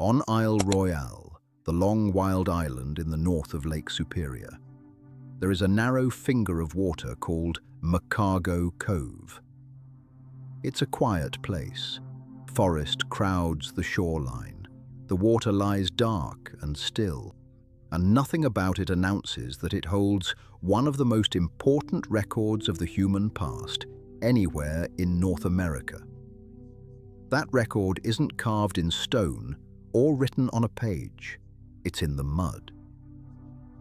On Isle Royale, the long wild island in the north of Lake Superior, there is a narrow finger of water called McCargoe Cove. It's a quiet place. Forest crowds the shoreline. The water lies dark and still, and nothing about it announces that it holds one of the most important records of the human past anywhere in North America. That record isn't carved in stone or written on a page. It's in the mud.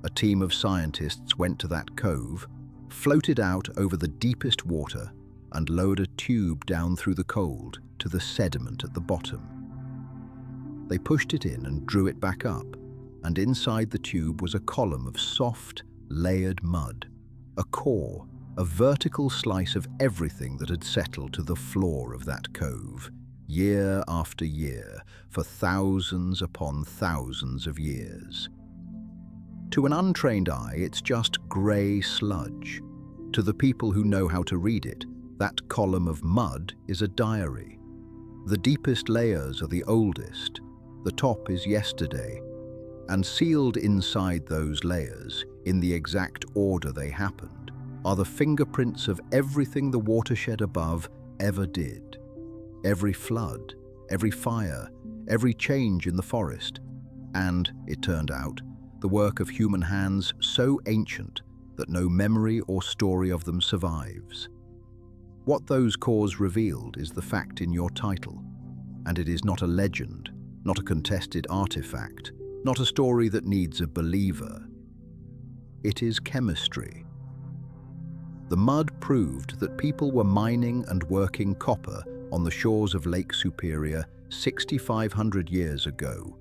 A team of scientists went to that cove, floated out over the deepest water, and lowered a tube down through the cold to the sediment at the bottom. They pushed it in and drew it back up, and inside the tube was a column of soft, layered mud, a core, a vertical slice of everything that had settled to the floor of that cove, year after year, for thousands upon thousands of years. To an untrained eye, it's just grey sludge. To the people who know how to read it, that column of mud is a diary. The deepest layers are the oldest, the top is yesterday, and sealed inside those layers, in the exact order they happened, are the fingerprints of everything the watershed above ever did. Every flood, every fire, every change in the forest, and, it turned out, the work of human hands so ancient that no memory or story of them survives. What those cores revealed is the fact in your title, and it is not a legend, not a contested artifact, not a story that needs a believer. It is chemistry. The mud proved that people were mining and working copper on the shores of Lake Superior 6,500 years ago.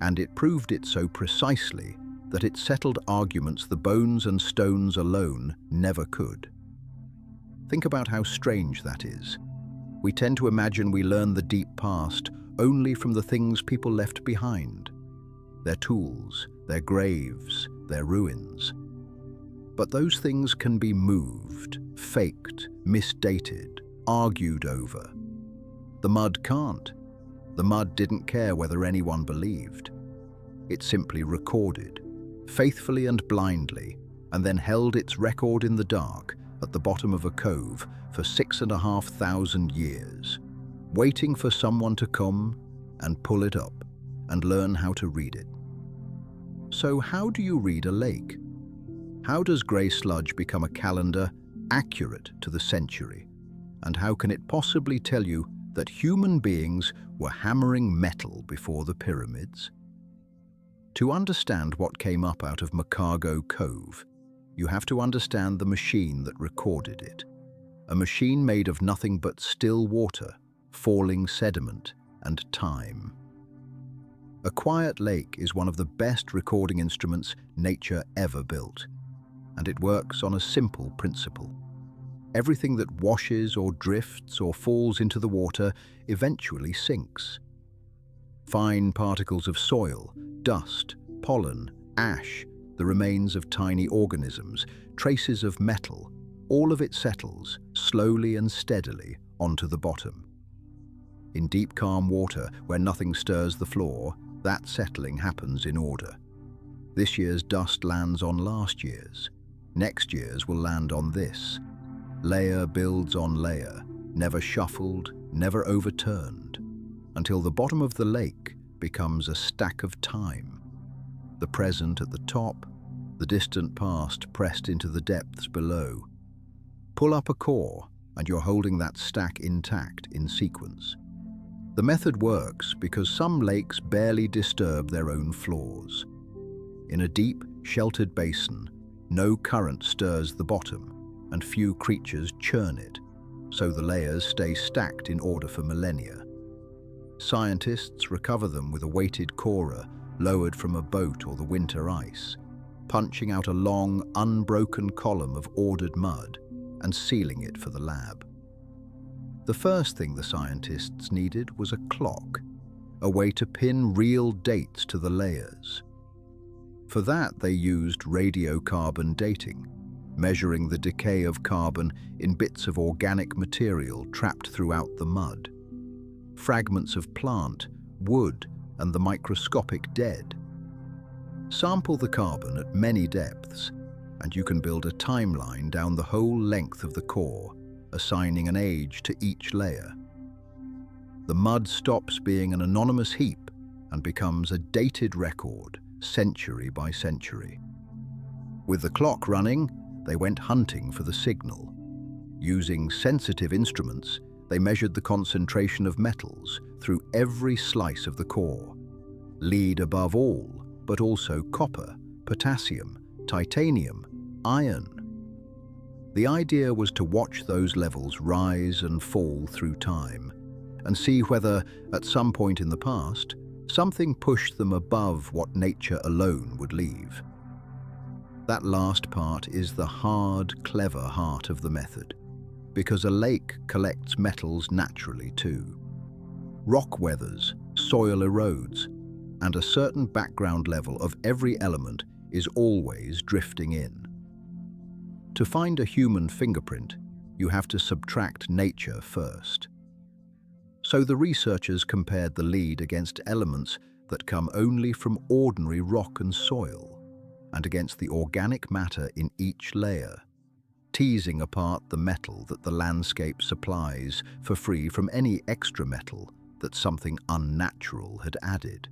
And it proved it so precisely that it settled arguments the bones and stones alone never could. Think about how strange that is. We tend to imagine we learn the deep past only from the things people left behind, their tools, their graves, their ruins. But those things can be moved, faked, misdated, argued over. The mud can't. The mud didn't care whether anyone believed. It simply recorded, faithfully and blindly, and then held its record in the dark at the bottom of a cove for 6,500 years, waiting for someone to come and pull it up and learn how to read it. So how do you read a lake? How does grey sludge become a calendar accurate to the century? And how can it possibly tell you that human beings were hammering metal before the pyramids? To understand what came up out of McCargoe Cove, you have to understand the machine that recorded it. A machine made of nothing but still water, falling sediment, and time. A quiet lake is one of the best recording instruments nature ever built, and it works on a simple principle. Everything that washes or drifts or falls into the water eventually sinks. Fine particles of soil, dust, pollen, ash, the remains of tiny organisms, traces of metal, all of it settles, slowly and steadily, onto the bottom. In deep calm water, where nothing stirs the floor, that settling happens in order. This year's dust lands on last year's. Next year's will land on this. Layer builds on layer, never shuffled, never overturned, until the bottom of the lake becomes a stack of time. The present at the top, the distant past pressed into the depths below. Pull up a core, and you're holding that stack intact in sequence. The method works because some lakes barely disturb their own floors. In a deep, sheltered basin, no current stirs the bottom, and few creatures churn it, so the layers stay stacked in order for millennia. Scientists recover them with a weighted corer lowered from a boat or the winter ice, punching out a long, unbroken column of ordered mud and sealing it for the lab. The first thing the scientists needed was a clock, a way to pin real dates to the layers. For that, they used radiocarbon dating, measuring the decay of carbon in bits of organic material trapped throughout the mud. Fragments of plant, wood, and the microscopic dead. Sample the carbon at many depths, and you can build a timeline down the whole length of the core, assigning an age to each layer. The mud stops being an anonymous heap and becomes a dated record, century by century. With the clock running, they went hunting for the signal. Using sensitive instruments, they measured the concentration of metals through every slice of the core. Lead above all, but also copper, potassium, titanium, iron. The idea was to watch those levels rise and fall through time and see whether, at some point in the past, something pushed them above what nature alone would leave. That last part is the hard, clever heart of the method, because a lake collects metals naturally too. Rock weathers, soil erodes, and a certain background level of every element is always drifting in. To find a human fingerprint, you have to subtract nature first. So the researchers compared the lead against elements that come only from ordinary rock and soil, and against the organic matter in each layer, teasing apart the metal that the landscape supplies for free from any extra metal that something unnatural had added.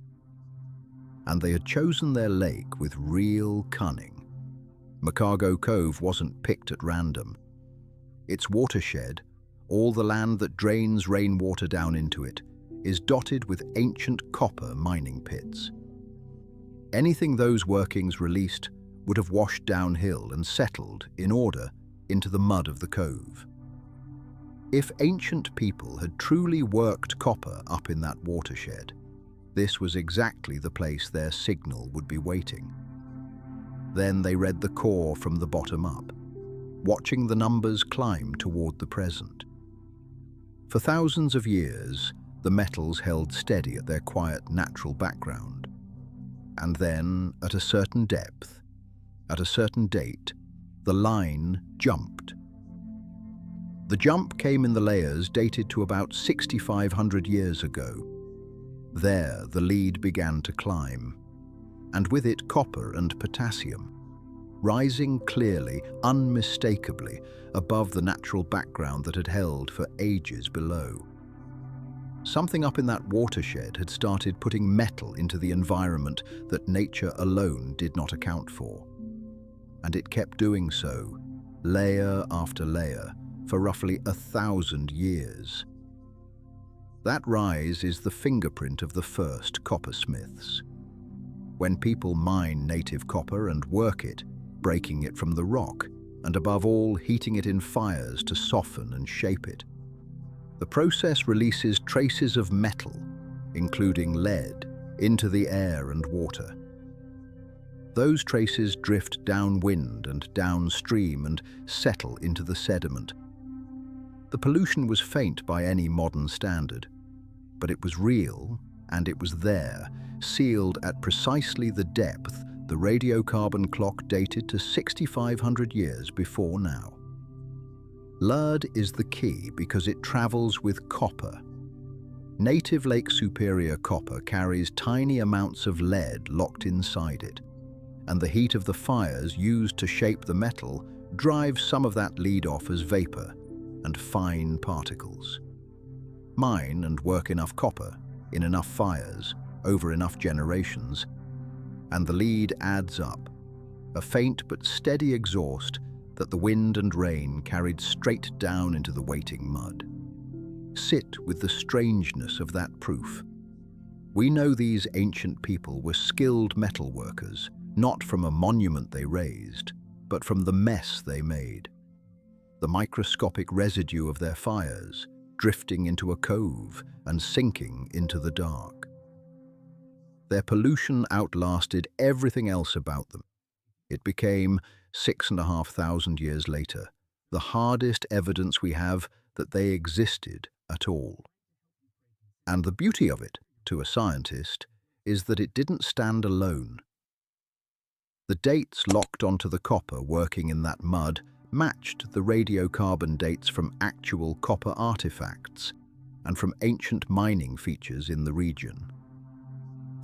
And they had chosen their lake with real cunning. McCargoe Cove wasn't picked at random. Its watershed, all the land that drains rainwater down into it, is dotted with ancient copper mining pits. Anything those workings released would have washed downhill and settled, in order, into the mud of the cove. If ancient people had truly worked copper up in that watershed, this was exactly the place their signal would be waiting. Then they read the core from the bottom up, watching the numbers climb toward the present. For thousands of years, the metals held steady at their quiet natural background. And then, at a certain depth, at a certain date, the line jumped. The jump came in the layers dated to about 6,500 years ago. There, the lead began to climb, and with it copper and potassium, rising clearly, unmistakably, above the natural background that had held for ages below. Something up in that watershed had started putting metal into the environment that nature alone did not account for. And it kept doing so, layer after layer, for roughly 1,000 years. That rise is the fingerprint of the first coppersmiths. When people mine native copper and work it, breaking it from the rock, and above all, heating it in fires to soften and shape it, the process releases traces of metal, including lead, into the air and water. Those traces drift downwind and downstream and settle into the sediment. The pollution was faint by any modern standard, but it was real, and it was there, sealed at precisely the depth the radiocarbon clock dated to 6,500 years before now. Lead is the key because it travels with copper. Native Lake Superior copper carries tiny amounts of lead locked inside it, and the heat of the fires used to shape the metal drives some of that lead off as vapor and fine particles. Mine and work enough copper in enough fires over enough generations, and the lead adds up, a faint but steady exhaust that the wind and rain carried straight down into the waiting mud. Sit with the strangeness of that proof. We know these ancient people were skilled metalworkers, not from a monument they raised, but from the mess they made. The microscopic residue of their fires, drifting into a cove and sinking into the dark. Their pollution outlasted everything else about them. It became, 6,500 years later, the hardest evidence we have that they existed at all. And the beauty of it, to a scientist, is that it didn't stand alone. The dates locked onto the copper working in that mud matched the radiocarbon dates from actual copper artifacts and from ancient mining features in the region.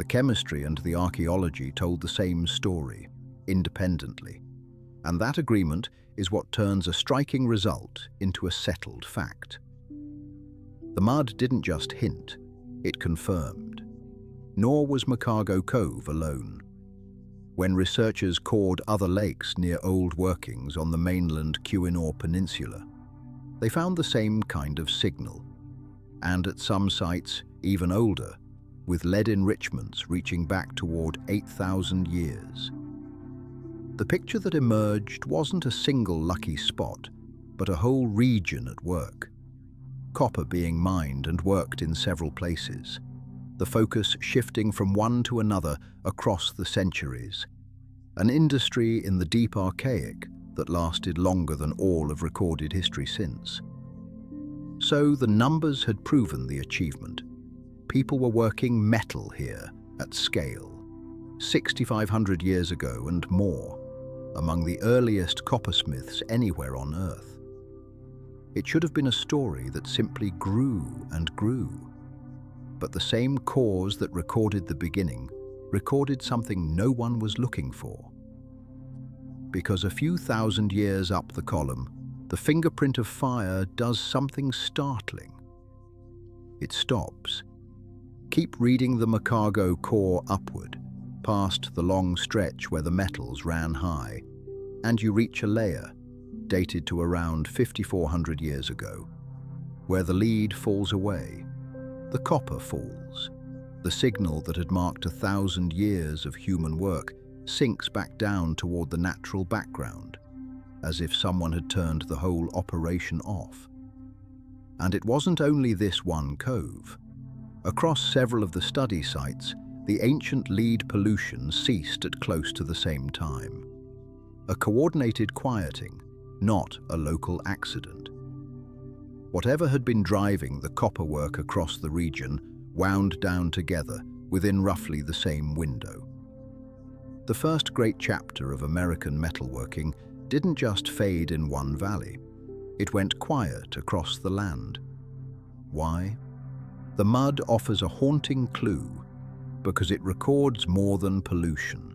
The chemistry and the archaeology told the same story, independently, and that agreement is what turns a striking result into a settled fact. The mud didn't just hint, it confirmed. Nor was McCargoe Cove alone. When researchers cored other lakes near old workings on the mainland Keweenaw Peninsula, they found the same kind of signal, and at some sites even older, with lead enrichments reaching back toward 8,000 years. The picture that emerged wasn't a single lucky spot, but a whole region at work. Copper being mined and worked in several places, the focus shifting from one to another across the centuries. An industry in the deep Archaic that lasted longer than all of recorded history since. So the numbers had proven the achievement. People were working metal here at scale, 6,500 years ago and more, among the earliest coppersmiths anywhere on Earth. It should have been a story that simply grew and grew. But the same cause that recorded the beginning recorded something no one was looking for. Because a few thousand years up the column, the fingerprint of fire does something startling. It stops. Keep reading the McCargoe core upward, past the long stretch where the metals ran high, and you reach a layer dated to around 5,400 years ago, where the lead falls away, the copper falls. The signal that had marked 1,000 years of human work sinks back down toward the natural background, as if someone had turned the whole operation off. And it wasn't only this one cove. Across several of the study sites, the ancient lead pollution ceased at close to the same time. A coordinated quieting, not a local accident. Whatever had been driving the copper work across the region wound down together within roughly the same window. The first great chapter of American metalworking didn't just fade in one valley. It went quiet across the land. Why? The mud offers a haunting clue because it records more than pollution.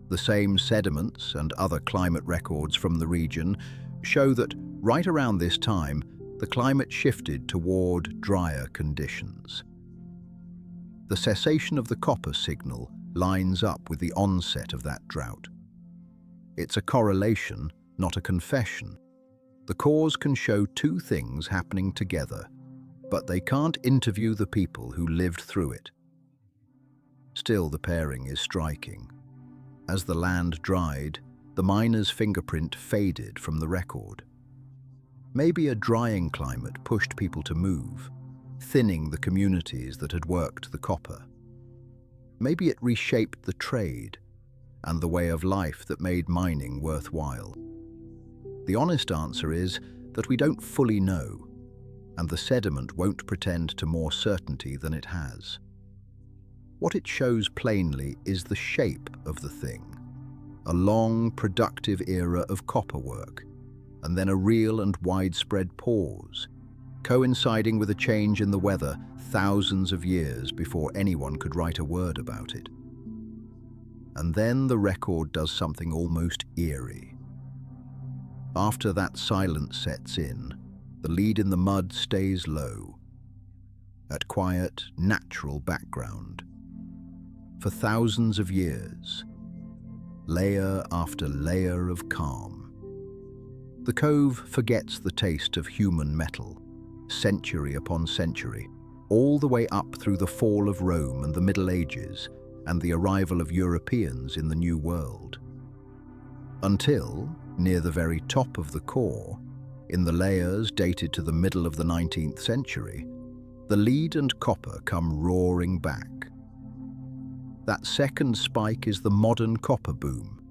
The same sediments and other climate records from the region show that right around this time, the climate shifted toward drier conditions. The cessation of the copper signal lines up with the onset of that drought. It's a correlation, not a confession. The cause can show two things happening together, but they can't interview the people who lived through it. Still, the pairing is striking. As the land dried, the miner's fingerprint faded from the record. Maybe a drying climate pushed people to move, thinning the communities that had worked the copper. Maybe it reshaped the trade and the way of life that made mining worthwhile. The honest answer is that we don't fully know, and the sediment won't pretend to more certainty than it has. What it shows plainly is the shape of the thing, a long, productive era of copper work, and then a real and widespread pause, coinciding with a change in the weather thousands of years before anyone could write a word about it. And then the record does something almost eerie. After that silence sets in, the lead in the mud stays low, at quiet, natural background. For thousands of years, layer after layer of calm. The cove forgets the taste of human metal, century upon century, all the way up through the fall of Rome and the Middle Ages and the arrival of Europeans in the New World. Until, near the very top of the core, in the layers dated to the middle of the 19th century, the lead and copper come roaring back. That second spike is the modern copper boom,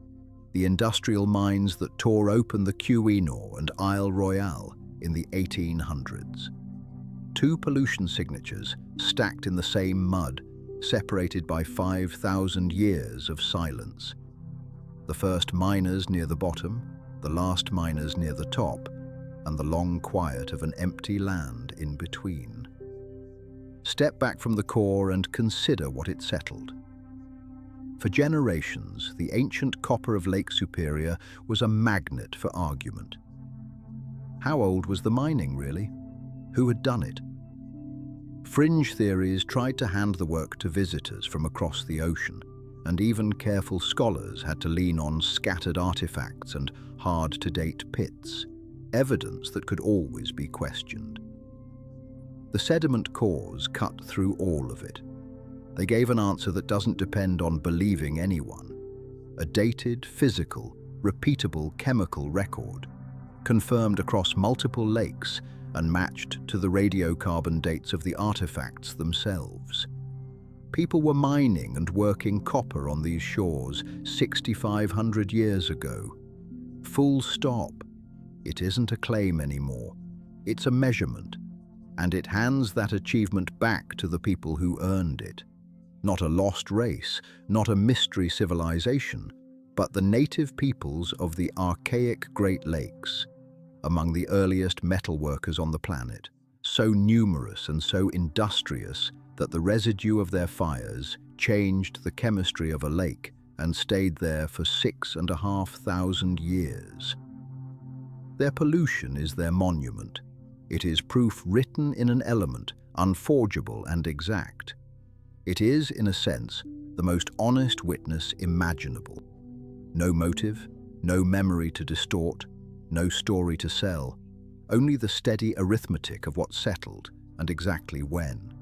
the industrial mines that tore open the Keweenaw and Royale in the 1800s. Two pollution signatures stacked in the same mud, separated by 5,000 years of silence. The first miners near the bottom, the last miners near the top, and the long quiet of an empty land in between. Step back from the core and consider what it settled. For generations, the ancient copper of Lake Superior was a magnet for argument. How old was the mining, really? Who had done it? Fringe theories tried to hand the work to visitors from across the ocean, and even careful scholars had to lean on scattered artifacts and hard-to-date pits, evidence that could always be questioned. The sediment cores cut through all of it. They gave an answer that doesn't depend on believing anyone. A dated, physical, repeatable chemical record, confirmed across multiple lakes and matched to the radiocarbon dates of the artifacts themselves. People were mining and working copper on these shores 6,500 years ago. Full stop. It isn't a claim anymore. It's a measurement, and it hands that achievement back to the people who earned it. Not a lost race, not a mystery civilization, but the native peoples of the archaic Great Lakes, among the earliest metalworkers on the planet, so numerous and so industrious that the residue of their fires changed the chemistry of a lake and stayed there for 6,500 years. Their pollution is their monument. It is proof written in an element, unforgeable and exact. It is, in a sense, the most honest witness imaginable. No motive, no memory to distort, no story to sell, only the steady arithmetic of what settled and exactly when.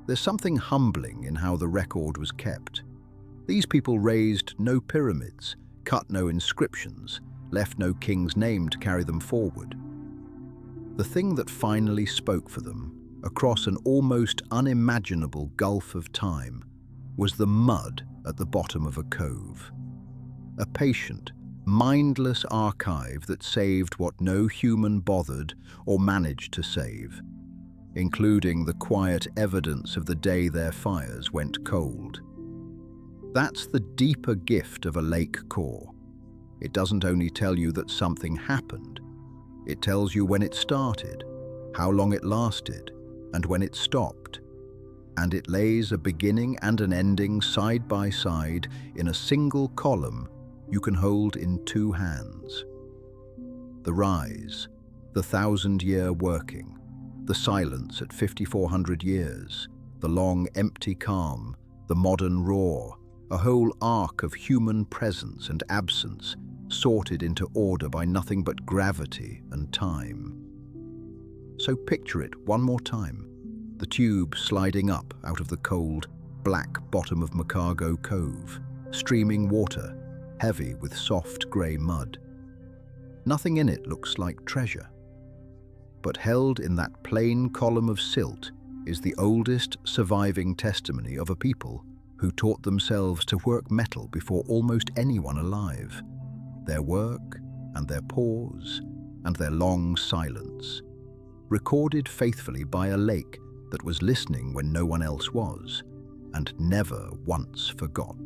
There's something humbling in how the record was kept. These people raised no pyramids, cut no inscriptions, left no king's name to carry them forward. The thing that finally spoke for them, across an almost unimaginable gulf of time, was the mud at the bottom of a cove. A patient, mindless archive that saved what no human bothered or managed to save, including the quiet evidence of the day their fires went cold. That's the deeper gift of a lake core. It doesn't only tell you that something happened, it tells you when it started, how long it lasted, and when it stopped. And it lays a beginning and an ending side by side in a single column you can hold in two hands. The rise, the 1,000-year working, the silence at 5,400 years, the long empty calm, the modern roar, a whole arc of human presence and absence sorted into order by nothing but gravity and time. So picture it one more time, the tube sliding up out of the cold, black bottom of McCargoe Cove, streaming water, heavy with soft grey mud. Nothing in it looks like treasure. But held in that plain column of silt is the oldest surviving testimony of a people who taught themselves to work metal before almost anyone alive. Their work and their pause and their long silence, recorded faithfully by a lake that was listening when no one else was, and never once forgot.